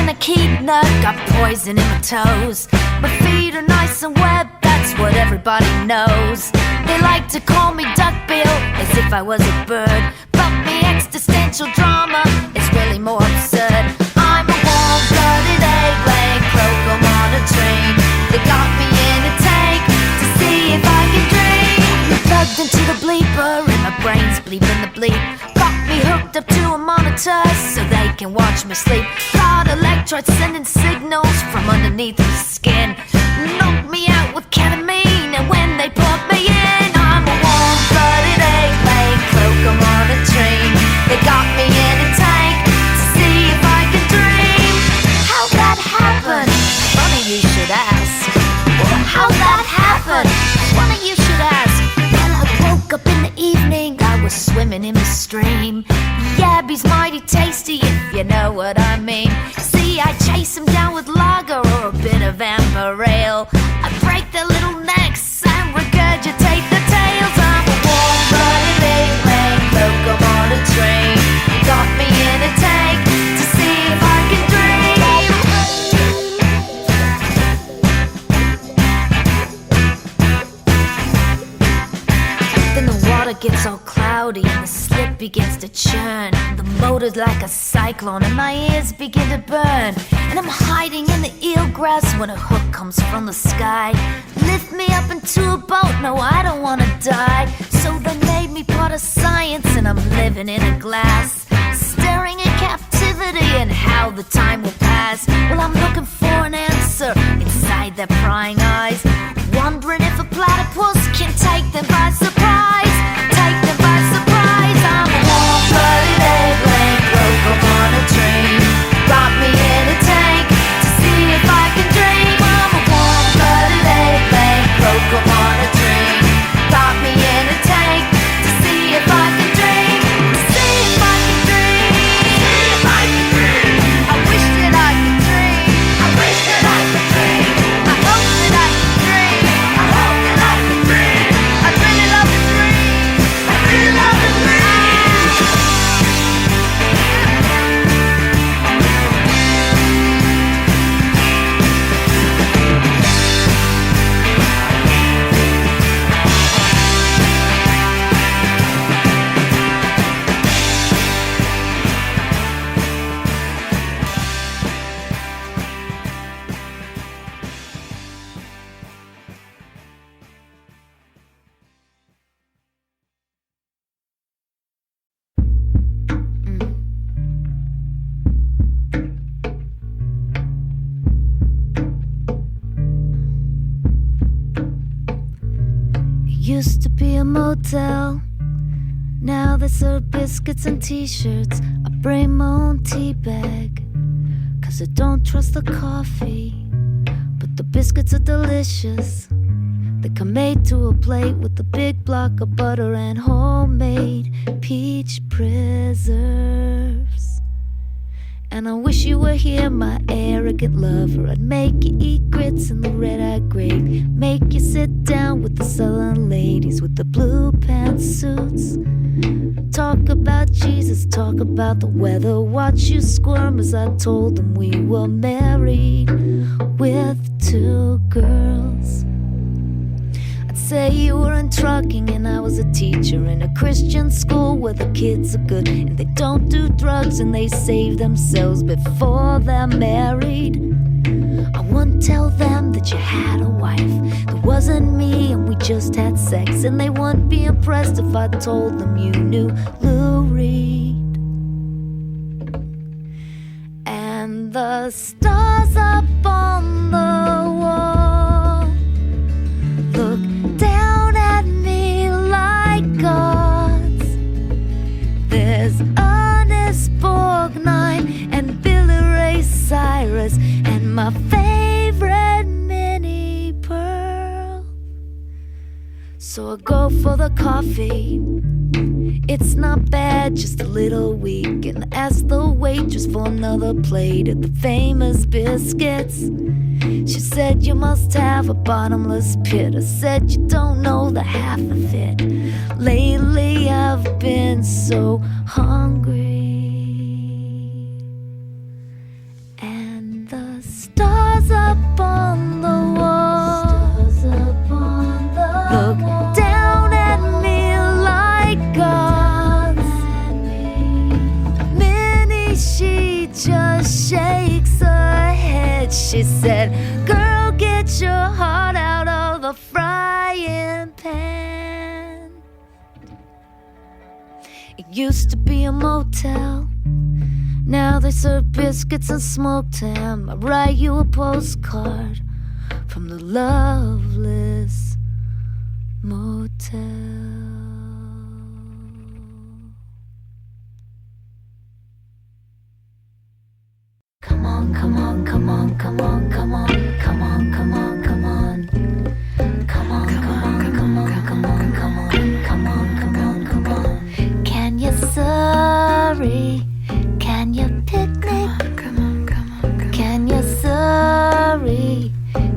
an echidna, got poison in my toes. My feet are nice and wet, that's what everybody knows. They like to call me duckbill, as if I was a bird. But me existential drama is really more absurd. I'm a warm-blooded egg-laying croak, I'm on a train. They got me in a tank to see if I can dream. Plugged into the bleeper and my brain's bleeping the bleep. Got me hooked up to a monitor so they can watch me sleep. Got electrodes sending signals from underneath the skin. Knocked me out with ketamine, and when they put me in, I'm a warm-blooded egg-laying croak, I'm on a train. They got me in a tank to see if I can dream. How'd that happen? Funny you should ask. How'd that happen? Funny you should ask. Well, I woke up in the evening, I was swimming in the stream. Yabby's mighty tasty, if you know what I mean. See, I chase them down with lager or a bit of amber ale. I break their little necks and regurgitate their tails. I'm a warm-blooded egg-laying croak, I'm on a train. Got me in a tank to see if I can dream. Then the water gets all cloudy and the slip begins to churn. The motor's like a cyclone and my ears begin to burn. And I'm hiding in the eelgrass when a hook comes from the sky. Lift me up into a boat, no I don't wanna die. So they made me part of science and I'm living in a glass. Staring at captivity and how the time will pass. Well, I'm looking for an answer inside their prying eyes. Wondering if a platypus can take them by surprise. Take them by surprise. I'm a warm-blooded egg-laying croak, I'm on a train. Got me in a tank to see if I can dream. I'm a warm-blooded egg-laying croak, I'm on a train. Got me in a tank to see if I can dream. To see if I can dream. See if I can dream. I wish that I could dream. I wish that I could dream. I hope that I can dream. I hope that I can dream. I'd really love to dream. I'd really love to dream. Used to be a motel, now they serve biscuits and t-shirts. I bring my own tea bag, cause I don't trust the coffee. But the biscuits are delicious. They come made to a plate with a big block of butter and homemade peach preserves. And I wish you were here, my arrogant lover. I'd make you eat grits in the red-eye gravy, make you sit down with the southern ladies with the blue pantsuits. Talk about Jesus, talk about the weather, watch you squirm as I told them we were married with 2 girls. I'd say you were in trucking and I was a teacher in a Christian school where the kids are good and they don't do drugs and they save themselves before they're married. I wouldn't tell them that you had a wife that wasn't me and we just had sex, and they wouldn't be impressed if I told them you knew Lou Reed. And the stars up on the wall look down at me like gods. There's Ernest Borgnine and Billy Ray Cyrus and my favorite Minnie Pearl. So I go for the coffee. It's not bad, just a little weak, and I ask the waitress for another plate of the famous biscuits. She said you must have a bottomless pit. I said you don't know the half of it. Lately I've been so hungry. And frying pan. It used to be a motel, now they serve biscuits and smoked ham. I write you a postcard from the loveless motel. Come on, come on, come on, come on, come on, come on, come on, come on. Come on, come on, come on, come on, come on, come on, come on, come on. Can you sorry? Can you picnic? Come on, come on, come on. Can you sorry?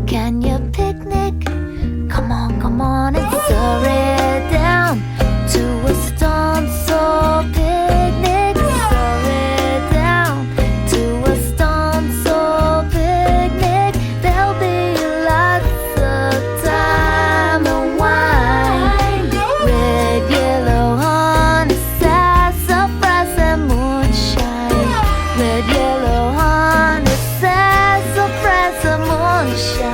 Can you picnic? Come on and sorry down to a stone soul picnic. Sorry down to a stone soul picnic. There'll be lots of time and wine. Red, yellow, honey, sassafras and moonshine. Red, yellow, honey, sassafras and moonshine.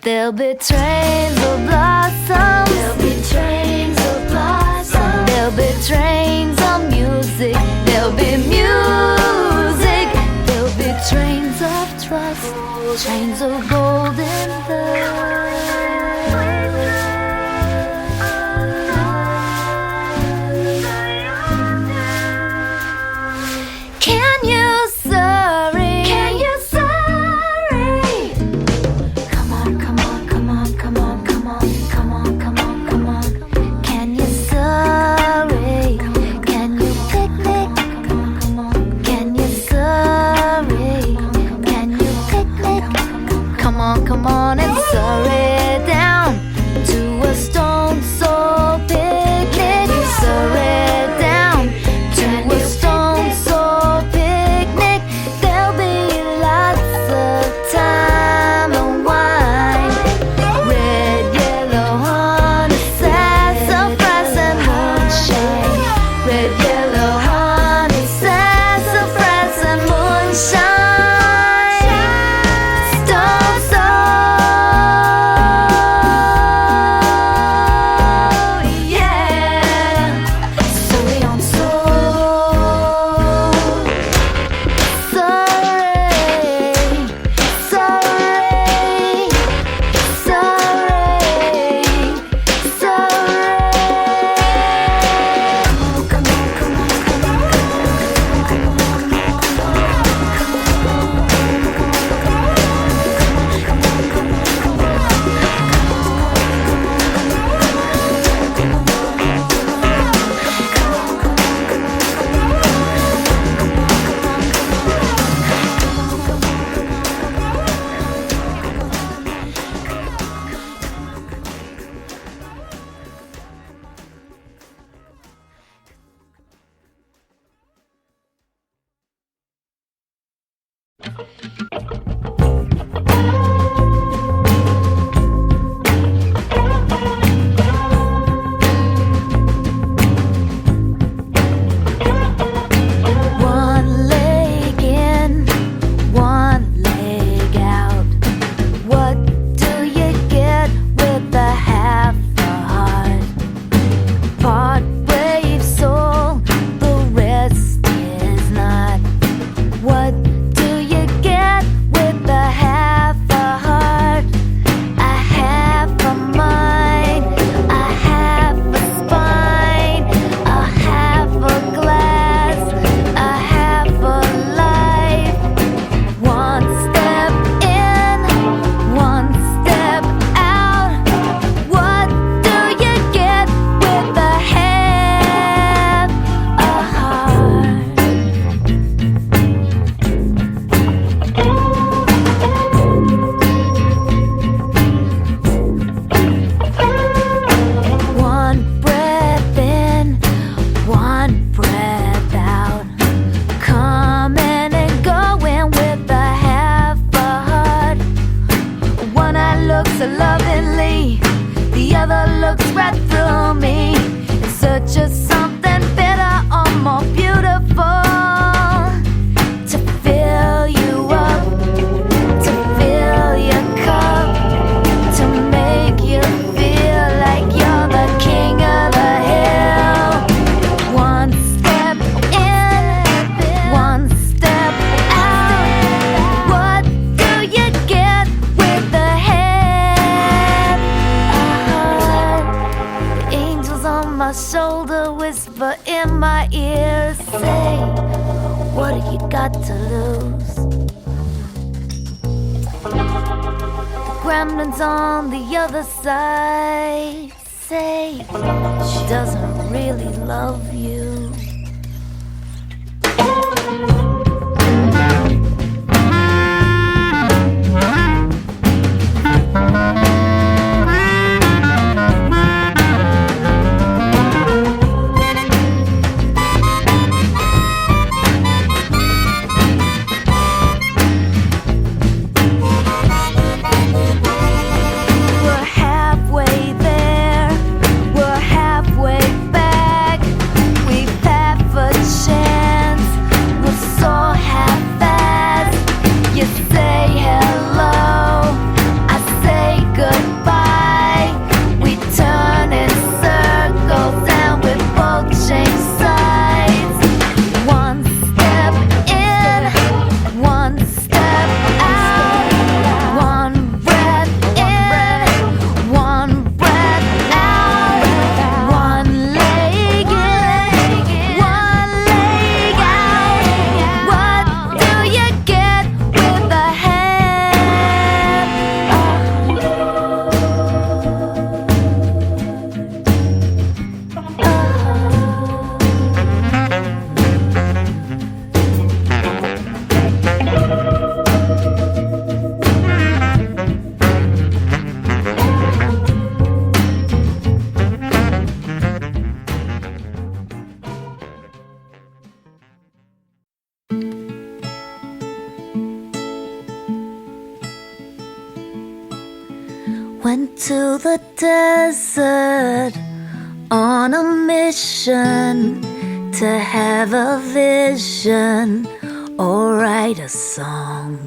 There'll be trains of blossoms. There'll be trains of blossoms. There'll be trains of music. There'll be music. There'll be trains of trust. Trains of golden dust. Can you sorry? Can you sorry? Come on, come on, come on, come on, come on, come on, come on, come on. Can you sorry? Can you picnic? Can you sorry? Can you picnic? Come on and sorry down to a stone soul picnic. Sorry down to a stone soul picnic. There'll be lots of time and wine. Red, yellow, honey, sassafras and moonshine. Red, yellow, honey, sassafras and moonshine. Stone soul. got to lose. The gremlins on the other side say she doesn't really love you. Went to the desert on a mission to have a vision or write a song.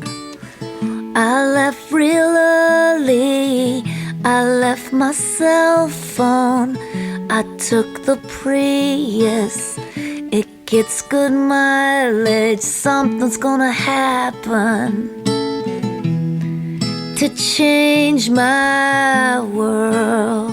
I left real early, I left my cell phone. I took the Prius, it gets good mileage. Something's gonna happen to change my world.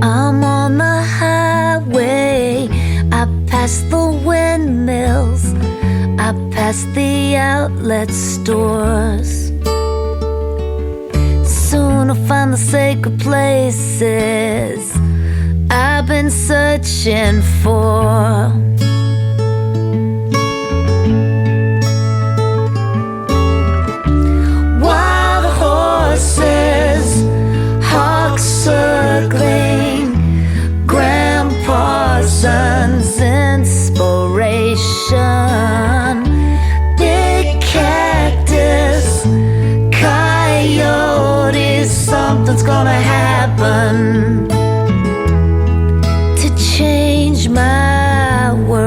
I'm on the highway, I pass the windmills, I pass the outlet stores. Soon I'll find the sacred places I've been searching for. Hawks circling, Grandpa Son's inspiration. Big cactus, coyotes, something's gonna happen to change my world.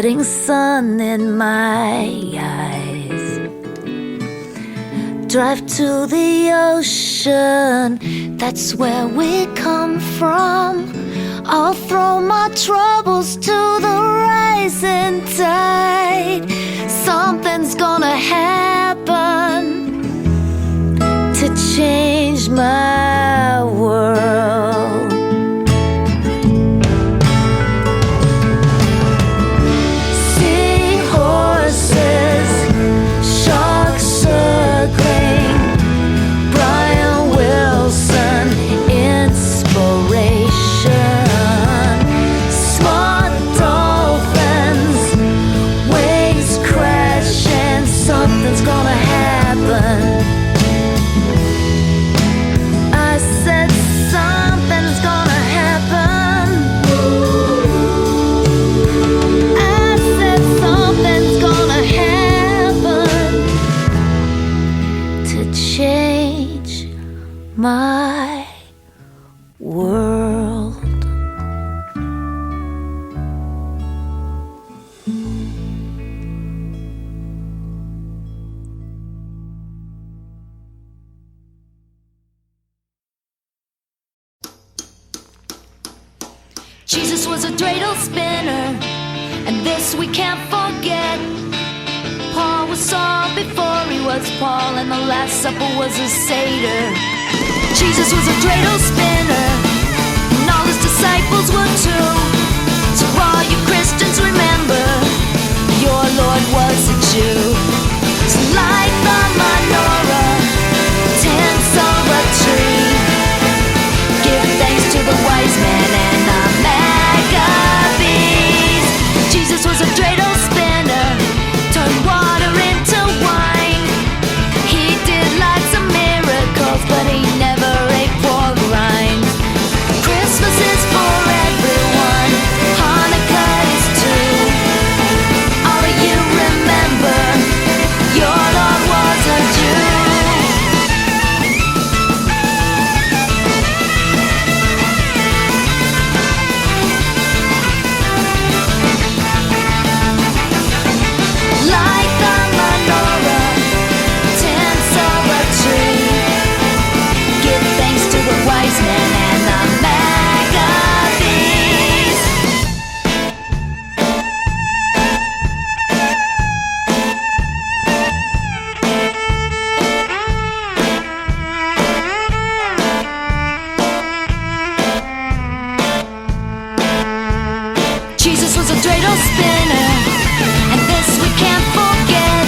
setting sun in my eyes. Drive to the ocean, that's where we come from. I'll throw my troubles to the rising tide. Something's gonna happen to change my world. Seahorses, sharks circling, Brian Wilson, inspiration. Smart dolphins, waves crashing, something's gonna happen. I said something's gonna happen. I said something's gonna happen to change my world. Jesus was a dreidel spinner, and this we can't forget. Paul was Saul before he was Paul, and the Last Supper was a Seder. Jesus was a dreidel spinner, and all his disciples were too. So all you Christians remember, your Lord was a Jew. So light the menorah, tents of a tree, give thanks to the wise men and the Maccabees. Jesus was a dreidel spinner, turned water into wine. He did lots of miracles, but he never ate pork rinds. Christmas is for everyone, Hanukkah is too. All of you remember, your Lord was a Jew. Like the menorah, tents of a tree, give thanks to the wise men and the Maccabees. Jesus was a dreidel spinner, and this we can't forget.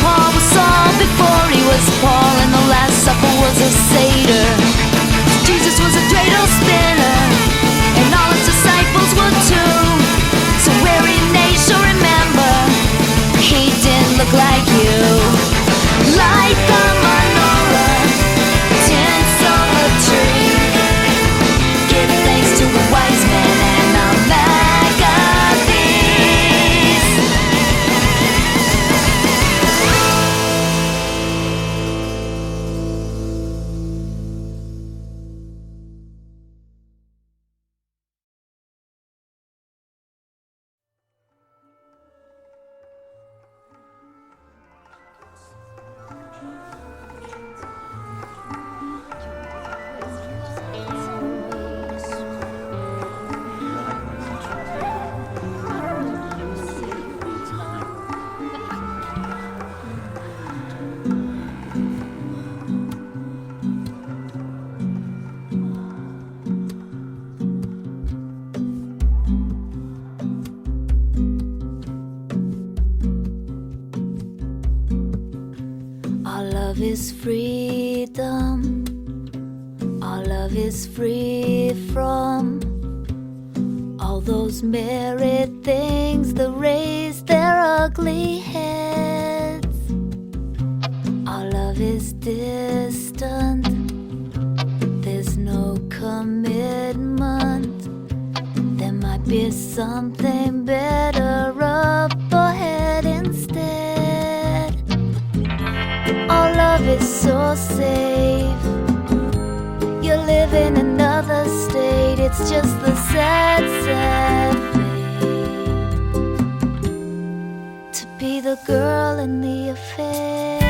Paul was Saul before he was Paul, and the Last Supper was a Seder. Jesus was a dreidel spinner, and all his disciples were too. So weary nation, remember, he didn't look like you. Light the menorah, tents of a tree, give thanks to the wise men and the Maccabees. Our love is freedom. Our love is free from all those merry things that raise their ugly heads. Our love is distant. There's no commitment. There might be something better up ahead instead. Our love is so safe. You live in another state. It's just the sad, sad fate. the girl in the affair.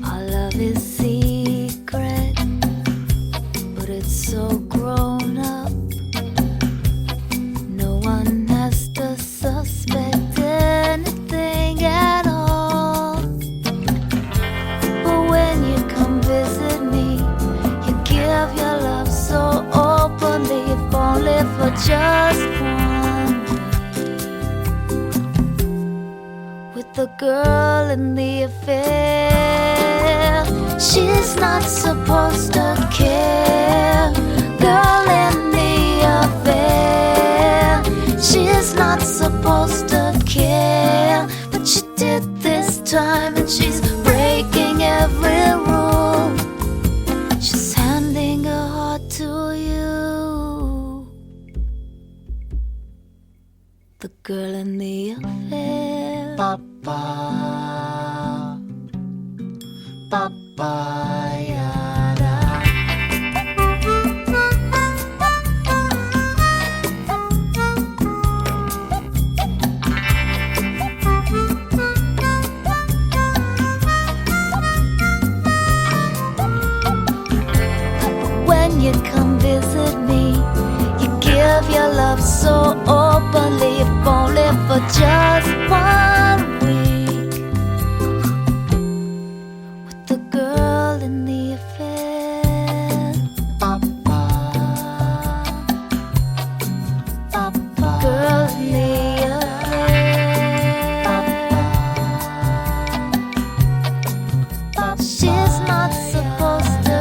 Our love is secret, but it's so grown up. No one has to suspect anything at all. But when you come visit me, you give your love so openly, if only for just one week. With the girl in the affair, she's not supposed to care. Girl in the affair, she's not supposed to care, but she did this time, and she's breaking every rule. She's handing her heart to you. The girl in the affair. When you come visit me, you give your love so openly, if only for just 1 week. With the girl in the affair. Girl in the affair. She's not supposed to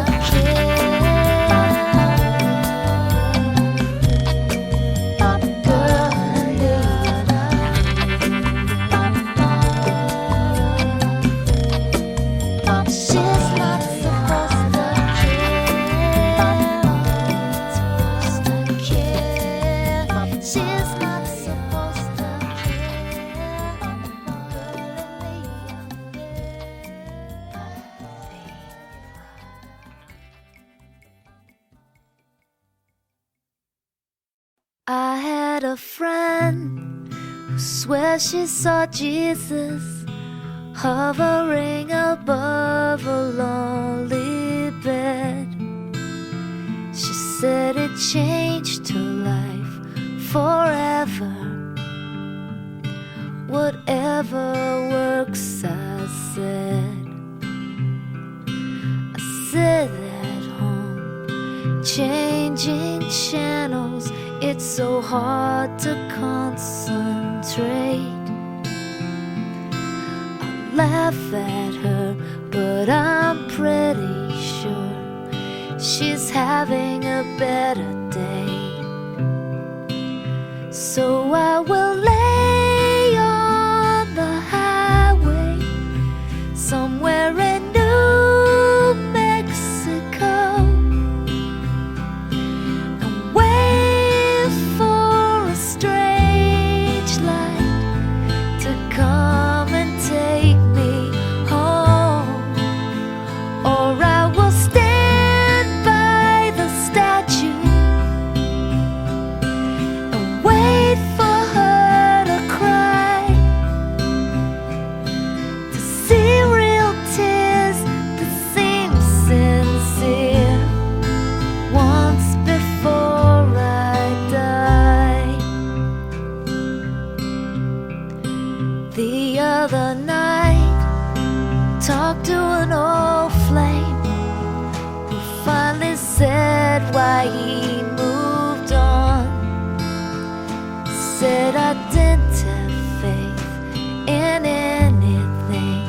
I had a friend who swears she saw Jesus hovering above a lonely bed. She said it changed her life forever. Whatever works, I said. I sit at home, changing channels. It's so hard to concentrate. I laugh at her, but I'm pretty sure she's having a better day. So I will lay on the highway somewhere in New Mexico and wait for a strange light to come and take me home. Or I will stand by the statue and wait for her to cry, to see real tears that seem sincere once before I die. The other night, talked to an old flame who finally said why he moved on. Said I didn't have faith in anything.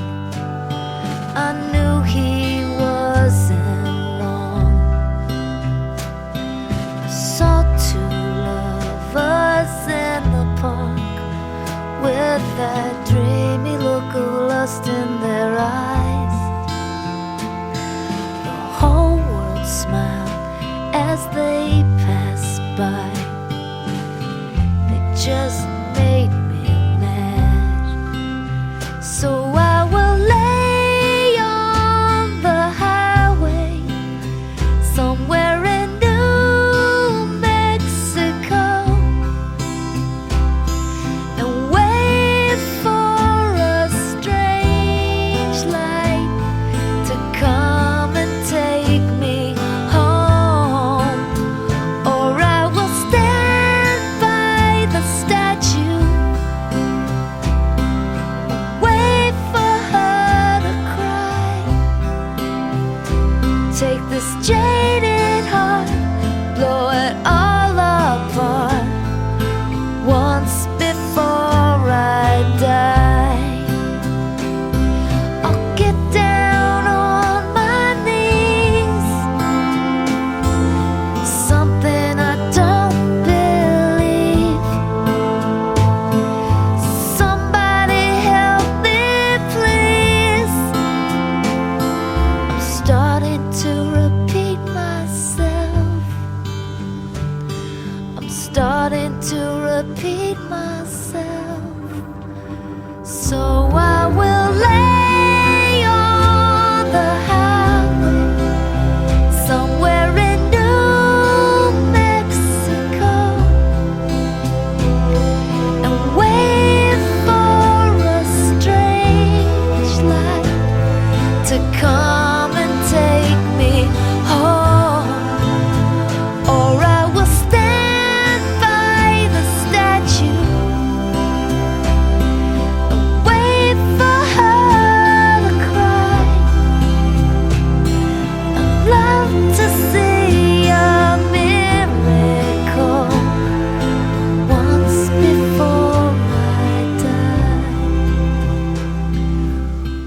I knew he wasn't wrong. I saw two lovers in the park with that dreamy look of lust in their eyes. The whole world smiled as they passed by. They just made me mad. So this jaded heart, blow it all apart once before I die. I'll get down on my knees, something I don't believe. Somebody help me, please. I'm starting to repeat myself. I'm starting to repeat myself. So I will lay on the highway somewhere in New Mexico and wait for a strange light to come and take me home. Or I will stand by the statue and wait for her to cry. I'd love to see a miracle once before I die.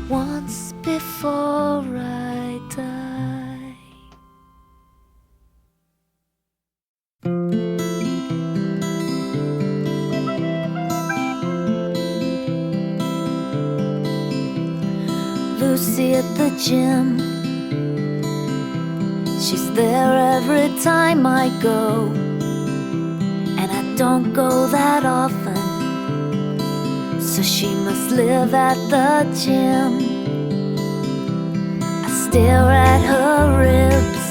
Once before I die. Lucy at the gym, she's there every time I go, and I don't go that often, so she must live at the gym. I stare at her ribs,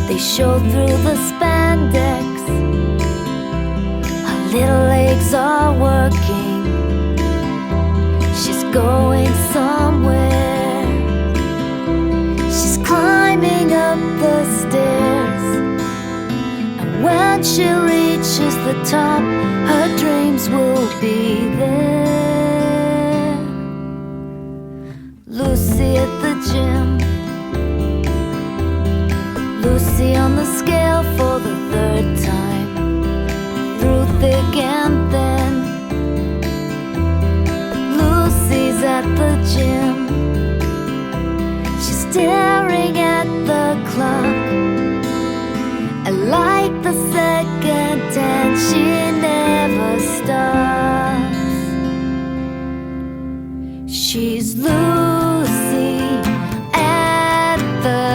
they show through the spandex. Her little legs are working, she's going somewhere. She's climbing up the stairs, and when she reaches the top, her dreams will be there. Lucy at the gym, Lucy on the scale for the third time, through thick and thin. Lucy's at the gym, she's staring at the clock. I like the second and she never stops. She's Lucy at the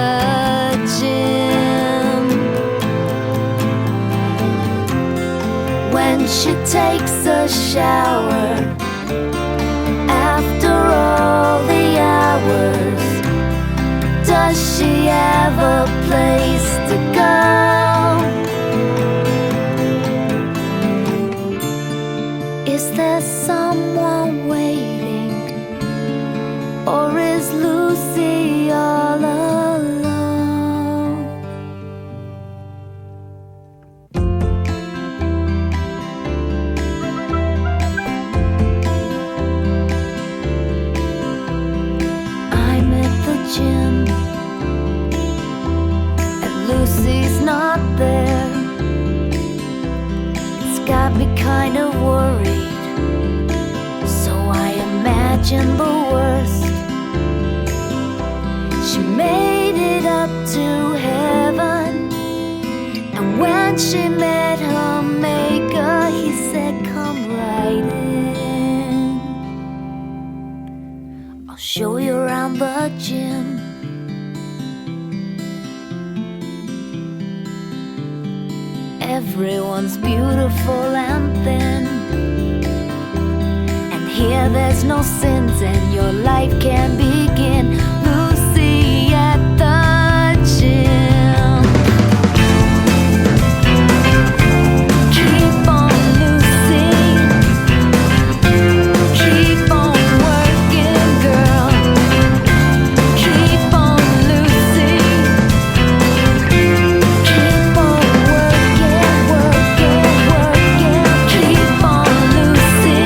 gym. When she takes a shower, after all the hours, does she have a place to go? Is there someone waiting, or is Lucy all alone? I'm at the gym, and Lucy's not there. It's got me kind of worried, so I imagine the worst. She made it up to heaven, and when she met her maker, he said, come right in. I'll show you around the gym. Everyone's beautiful and thin, and here there's no sins, and your life can begin. Lucy at the gym. Keep on, Lucy. Keep on working, girl. Keep on, Lucy. Keep on working, working, working. Keep on, Lucy.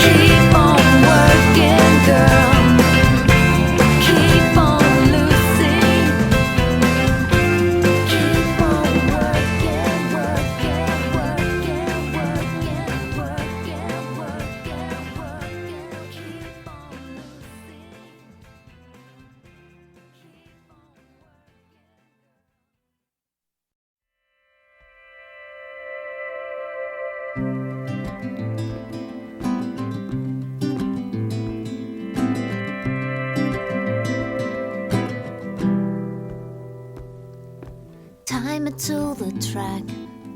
Keep on working, girl. me to the track,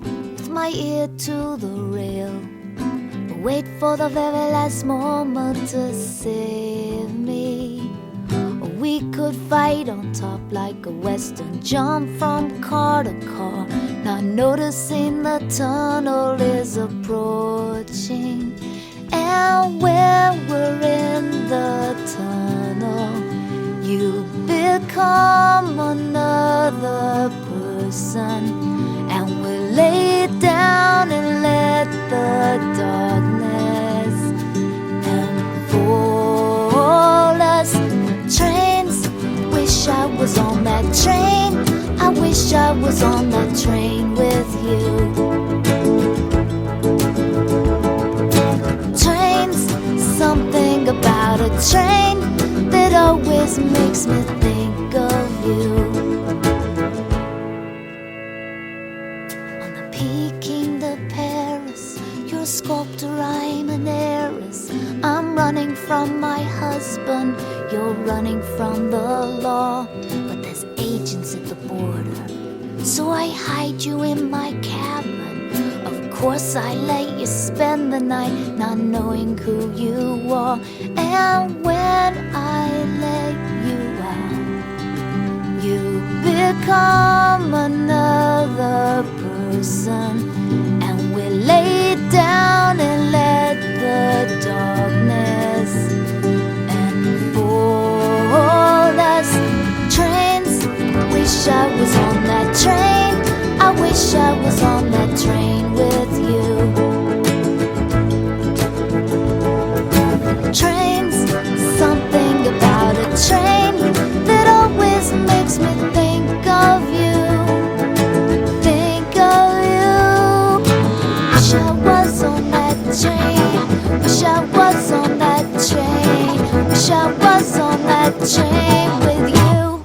with my ear to the rail. But wait for the very last moment to save me. Or we could fight on top like a western, jump from car to car, not noticing the tunnel is approaching. And when we're in the tunnel, you become another person, and we lay down and let the darkness enfold us. Trains, wish I was on that train. I wish I was on that train with you. Trains, something about a train that always makes me think of you. On the Peking to Paris, you're a sculptor, I'm an heiress. I'm running from my husband, you're running from the law. But there's agents at the border, so I hide you in my cabin. Of course I let you spend the night, not knowing who you are. And when I let you out, you become another person, and we lay down and let the darkness enfold us. Trains, wish I was on that train. I wish I was on that train with you. Trains, something about a train that always makes me think of you. Think of you. Wish I was on that train. Wish I was on that train. Wish I was on that train with you.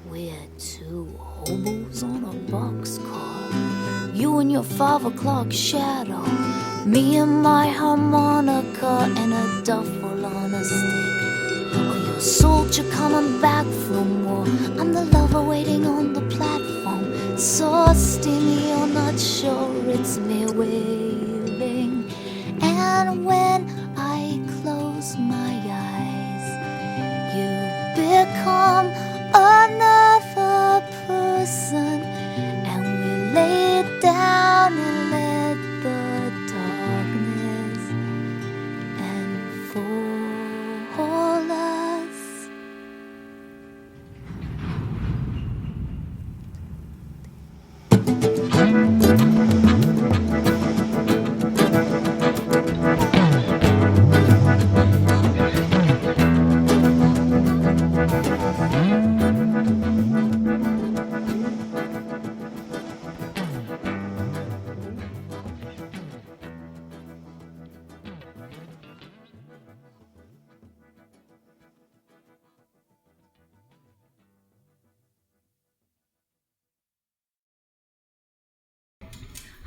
We're two hobos on a boxcar, you and your 5 o'clock shadow, me and my harmonica and a duffel on a stick. Or you're a soldier coming back from war, I'm the lover waiting on the platform. It's so steamy, you're not sure it's me waving. And when I close my eyes, you become another person, and we lay down and let the darkness enfold us.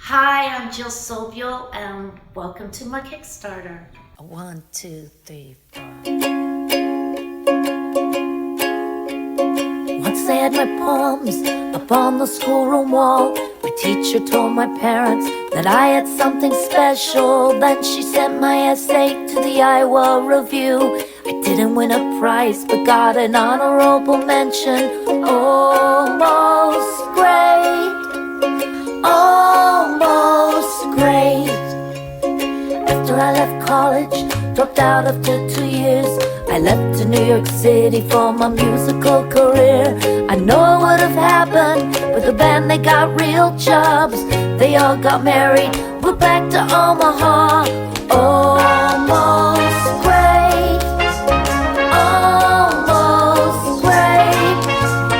Hi, I'm Jill Sobule, and welcome to my Kickstarter. 1, 2, 3, 4. Once I had my poems up on the schoolroom wall. My teacher told my parents that I had something special. Then she sent my essay to the Iowa Review. I didn't win a prize, but got an honorable mention. Almost great. Almost great. After I left college, dropped out after 2 years, I left to New York City for my musical career. I know it would have happened with the band, they got real jobs. They all got married, we're back to Omaha. Almost great. Almost great.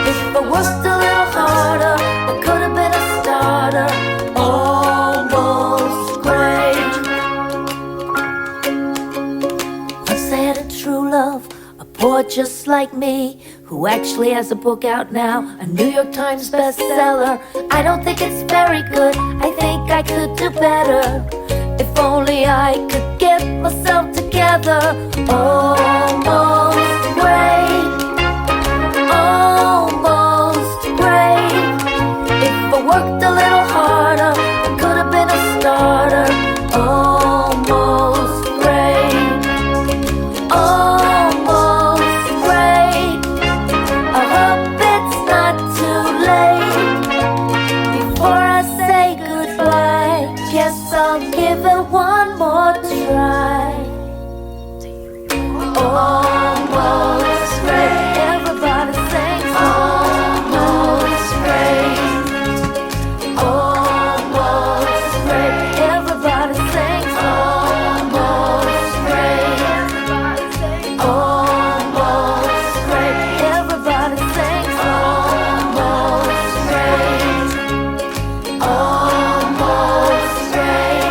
If I worked a little harder, I could have been a starter. Almost great. Once I had a true love, a boy just like me, who actually has a book out now, a New York Times bestseller. I don't think it's very good, I think I could do better. If only I could get myself together. Almost great. Almost great. If I it one more try. Almost great. Everybody sings almost great. Almost great. Everybody sings almost great. Almost great. Everybody sings almost great. Almost great.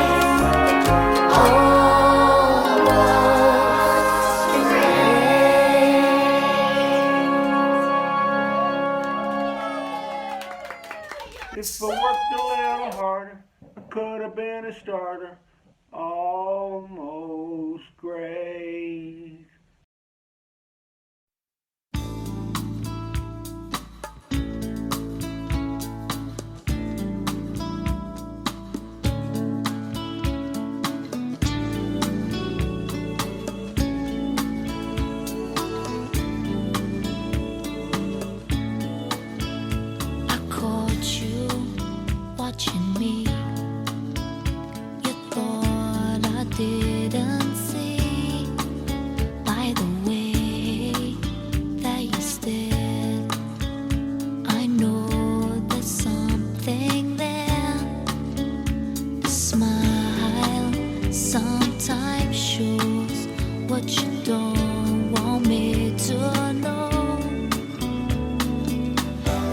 If I worked a little harder, I could have been a starter. Almost great. I caught you watching me. You thought I didn't see by the way that you stared. I know there's something there. The smile sometimes shows what you don't want me to know.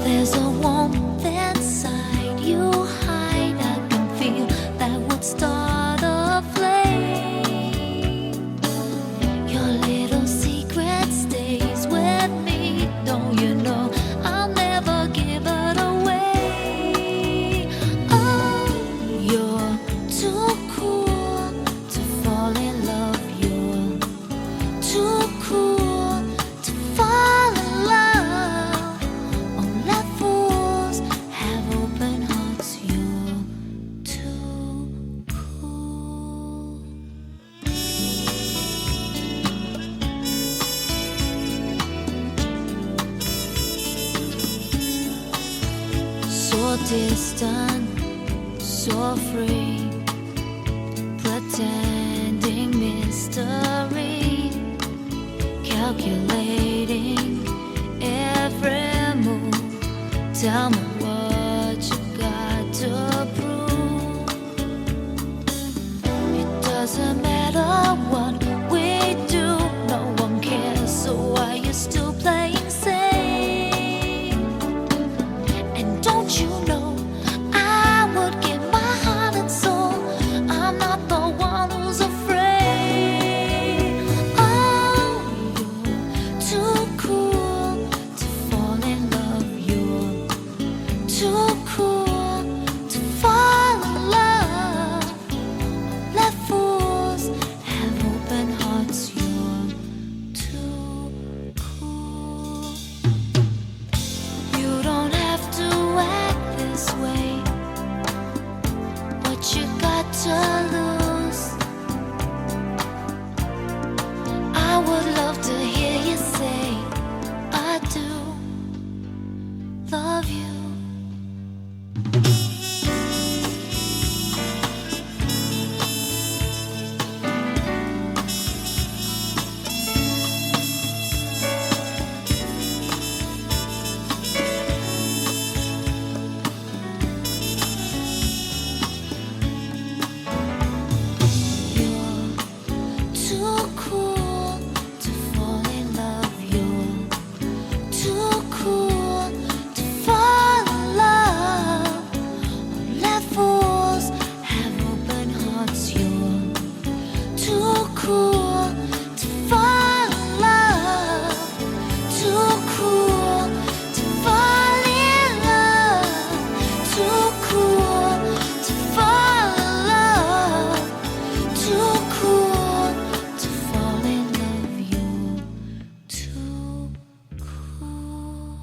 There's a warmth inside you hide. I can feel that would start a flame. Your little secret stays with me. Don't you know I'll never give it away? Oh, you're too cool to fall in love. You're too cool to fall in love. Only fools have open hearts. You're too cool. So distant, so free, pretending mystery, calculating every move. Tell me what you got to prove. It doesn't matter what we do, no one cares. So why you still playing safe? And don't you know I would give my heart and soul? I'm not the one who's afraid. Oh, you're too cool to fall in love. You're too cool to fall in love. Let fools have open hearts. You're too cool. You don't have to act this way. What you got to lose? I would love to hear you say I do love you. You're too cool to fall in love. You're too cool to fall in love. Let fools have open hearts. You're too cool to fall in love. Too cool to fall in love. Too cool to fall in love. Too cool to fall in love. You're too cool.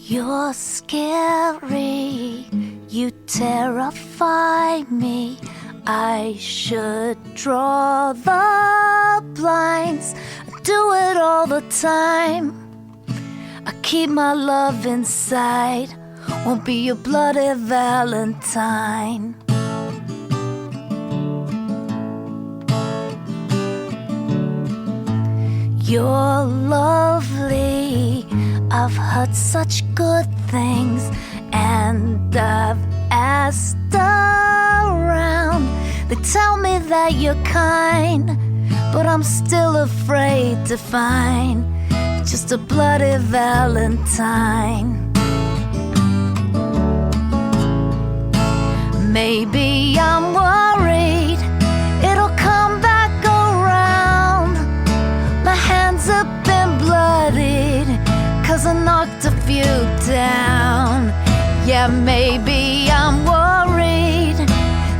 You're scary, you terrify me. I should draw the blinds. I do it all the time. I keep my love inside. Won't be your bloody Valentine. You're lovely. I've heard such good things, and I've asked around. They tell me that you're kind, but I'm still afraid to find just a bloody Valentine. Maybe I'm worried it'll come back around. My hands have been bloodied 'cause I knocked a few down. Yeah, maybe I'm worried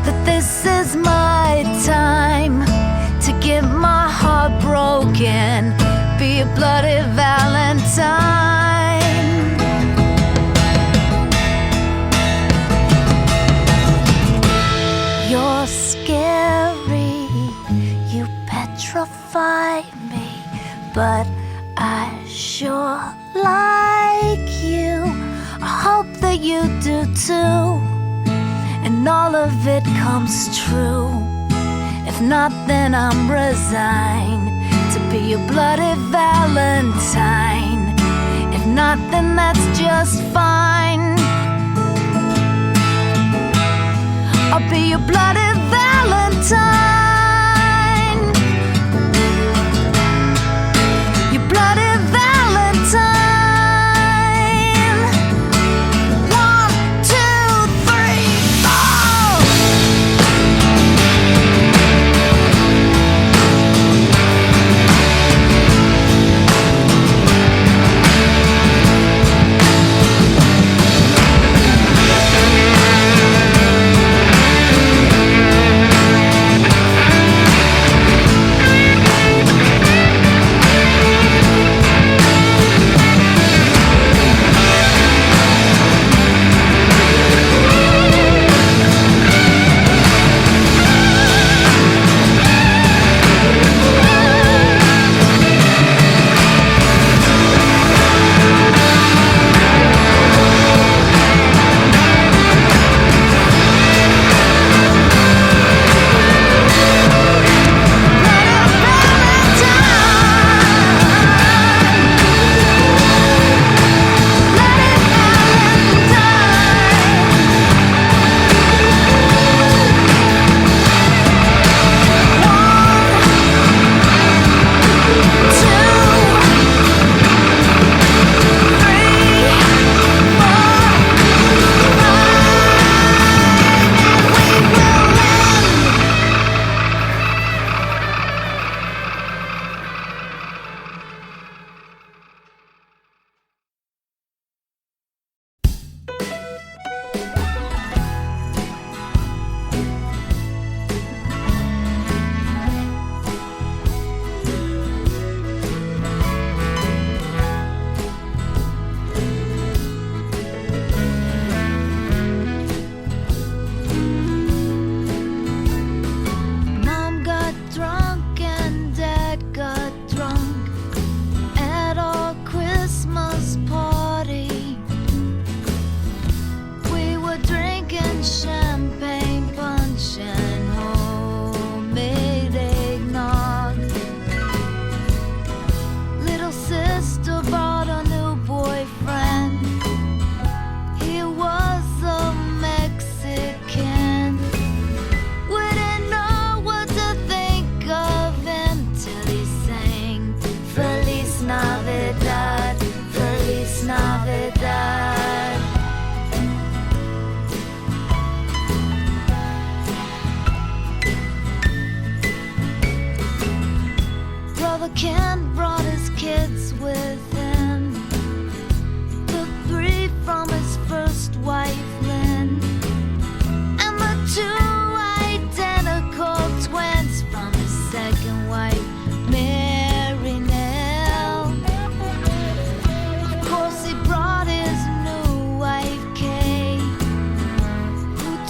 that this is my time to get my heart broken, be a bloody Valentine. You're scary, you petrify me, but I sure like you. I hope that you do too, and all of it comes true. If not, then I'm resigned to be a bloody Valentine. If not, then that's just fine. I'll be a bloody Valentine. Your bloody Valentine. 1, 2, 3, 4.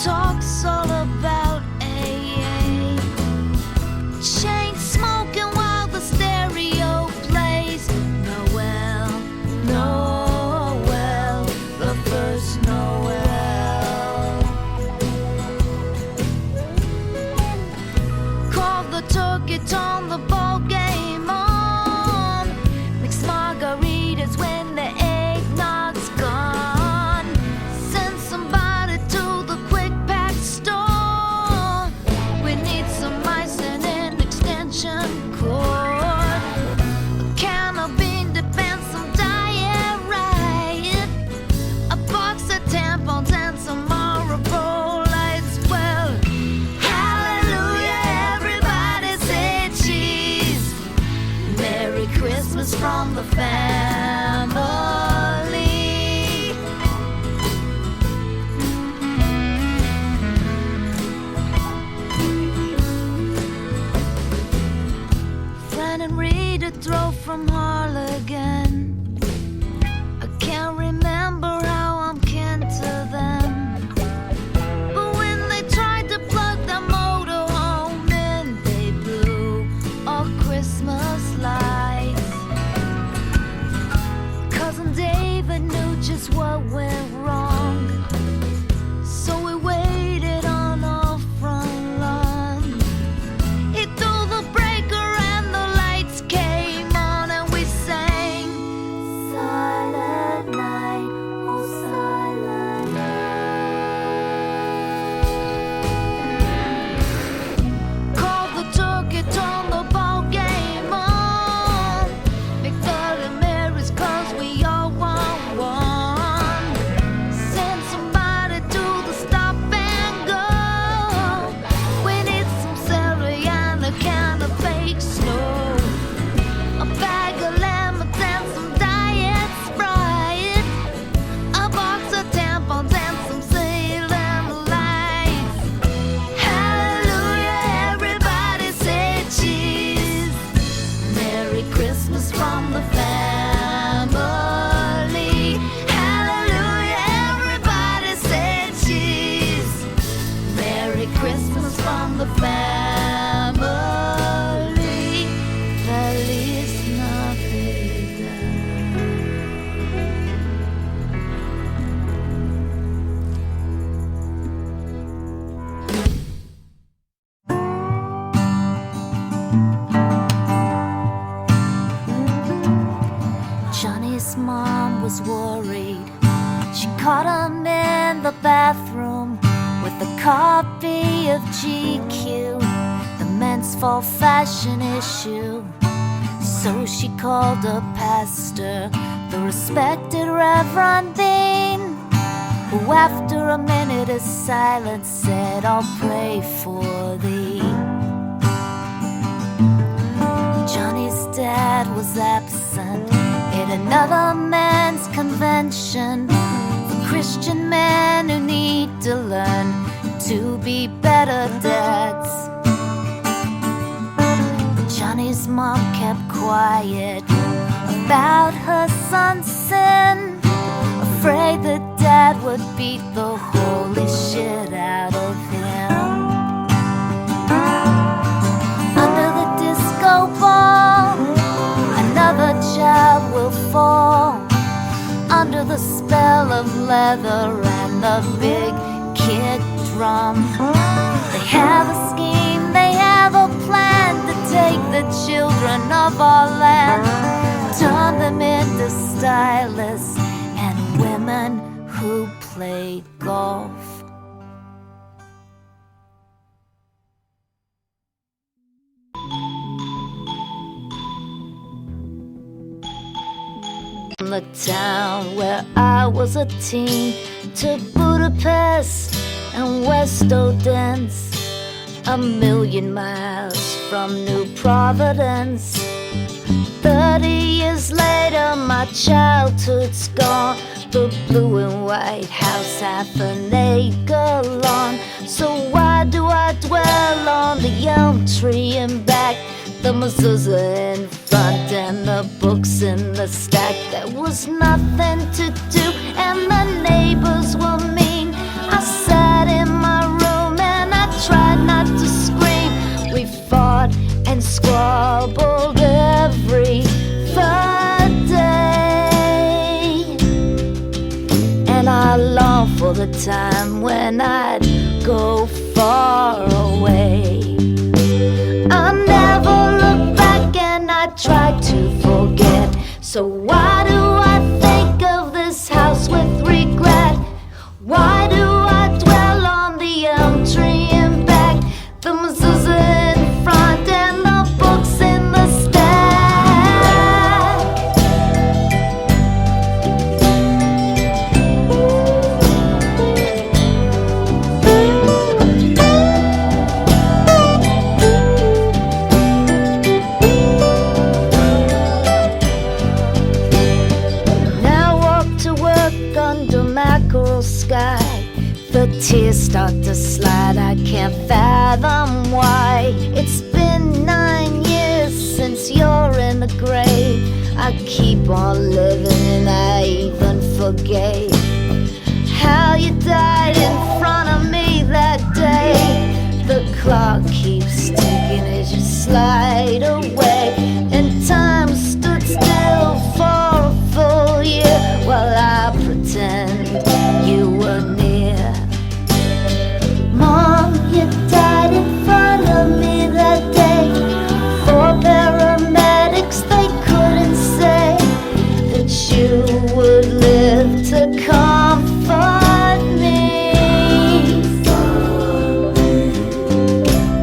talks all about a turn the ball game on. Mix margaritas when the eggnog's gone. Send somebody to the quick pack store. We need some ice and an extension cord. A can of bean dip and some diet right. A box of tampons and some Marlboro lights. Well, hallelujah, everybody say cheese. Merry Christmas from the family. Fran and Rita drove from Harlingen. I can't remember how I'm kin to them, but when they tried to plug their motor home in, they blew all Christmas lights. Cousin David knew just what went wrong, so we waited on our front lawn. He threw the breaker and the lights came on, and we sang Silent Night, oh silent night. Called the turkey, turned the ball game on. Big Bloody Marys 'cause we all want one. Send somebody to the stop and go. We need some celery and a can of fake snow. A bag of lemons and some diet Sprite. A box of tampons and some Salem lights. Hallelujah, everybody say cheese. Merry Christmas from the family. Hallelujah, everybody say cheese. Merry Christmas from the family. Feliz Navidad. Johnny's mom was worried. She caught him in the bathroom with a copy of GQ, the men's fall fashion issue. So she called a pastor, the respected Reverend Bean, who after a minute of silence said, I'll pray for thee. Johnny's dad was absent at another men's convention for Christian men who need to learn to be better dads. Johnny's mom kept quiet about her son's sin, afraid that dad would beat the holy shit out of him. Under the disco ball, another child will fall, under the spell of leather and the big kick drum. They have a scheme, they have a plan to take the children of our land, turn them into stylists and women who play golf. From the town where I was a teen to Budapest and West Odense, a million miles from New Providence. 30 years later, my childhood's gone. The blue and white house, half an acre lawn. So why do I dwell on the elm tree in back, the mezuzah in front, and the books in the stack? There was nothing to do, and the neighbors were mean. I sat in my room and I tried not to scream. We fought and squabbled every third day, and I long for the time when I'd go far away. I never tears start to slide, I can't fathom why. It's been 9 years since you're in the grave. I keep on living and I even forgave how you died in front of me that day. The clock keeps ticking as you slide away, and time stood still for a full year while I pretend you were near. Mom, you died in front of me that day. 4 paramedics, they couldn't say that you would live to comfort me.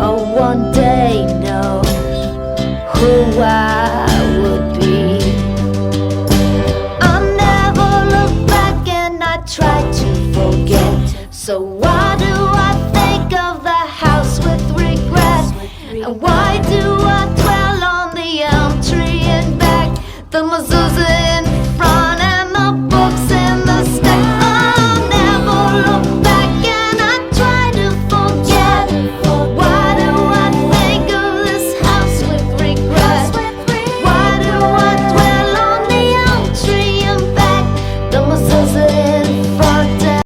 Oh, one day know who I would be. I never look back and I try to forget. So why do I think of the house with regret? And why do I dwell on the elm tree and back, the mezuzah